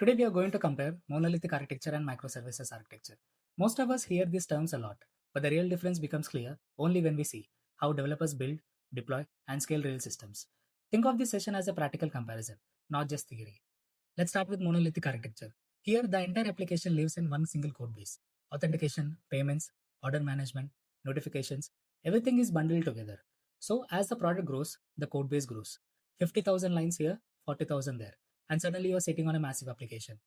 Today we are going to compare monolithic architecture and microservices architecture. Most of us hear these terms a lot, but the real difference becomes clear only when we see how developers build, deploy, and scale real systems. Think of this session as a practical comparison, not just theory. Let's start with monolithic architecture. Here, the entire application lives in one single code base. Authentication, payments, order management, notifications, everything is bundled together. So, as the product grows, the code base grows. 50,000 lines here, 40,000 there, and suddenly you're sitting on a massive application.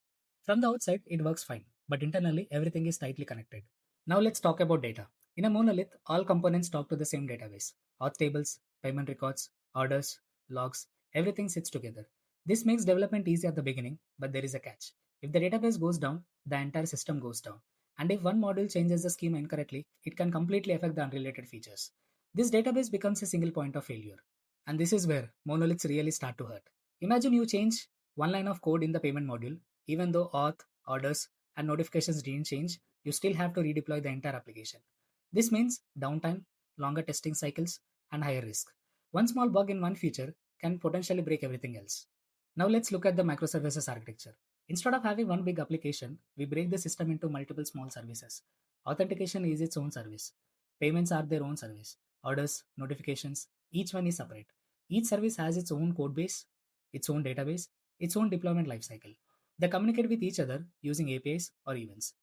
From the outside, it works fine, but internally, everything is tightly connected. Now, let's talk about data. In a monolith, all components talk to the same database. Auth tables, payment records, orders, logs, everything sits together. This makes development easy at the beginning, but there is a catch. If the database goes down, the entire system goes down. And if one module changes the schema incorrectly, it can completely affect the unrelated features. This database becomes a single point of failure. And this is where monoliths really start to hurt. Imagine you change one line of code in the payment module, even though auth, orders, and notifications didn't change, you still have to redeploy the entire application. This means downtime, longer testing cycles, and higher risk. One small bug in one feature can potentially break everything else. Now let's look at the microservices architecture. Instead of having one big application, we break the system into multiple small services. Authentication is its own service. Payments are their own service. Orders, notifications, each one is separate. Each service has its own code base, its own database, its own deployment lifecycle. They communicate with each other using APIs or events.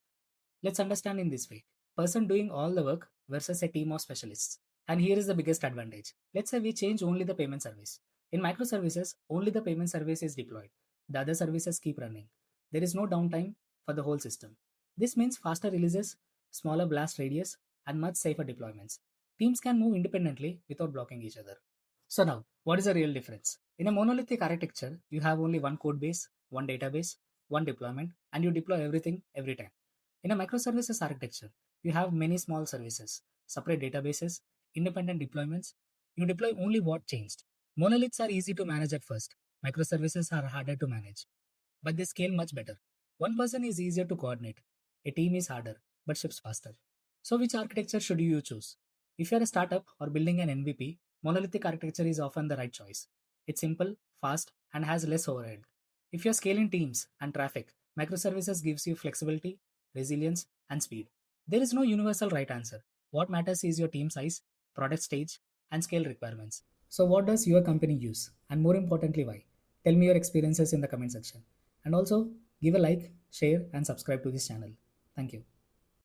Let's understand in this way. Person doing all the work versus a team of specialists. And here is the biggest advantage. Let's say we change only the payment service. In microservices, only the payment service is deployed. The other services keep running. There is no downtime for the whole system. This means faster releases, smaller blast radius, and much safer deployments. Teams can move independently without blocking each other. So now, what is the real difference? In a monolithic architecture, you have only one code base, one database, one deployment, and you deploy everything every time. In a microservices architecture, you have many small services, separate databases, independent deployments. You deploy only what changed. Monoliths are easy to manage at first. Microservices are harder to manage, but they scale much better. One person is easier to coordinate. A team is harder, but ships faster. So which architecture should you choose? If you're a startup or building an MVP, monolithic architecture is often the right choice. It's simple, fast, and has less overhead. If you're scaling teams and traffic, microservices gives you flexibility, resilience, and speed. There is no universal right answer. What matters is your team size, product stage, and scale requirements. So, what does your company use? And more importantly, why? Tell me your experiences in the comment section. And also, give a like, share, and subscribe to this channel. Thank you.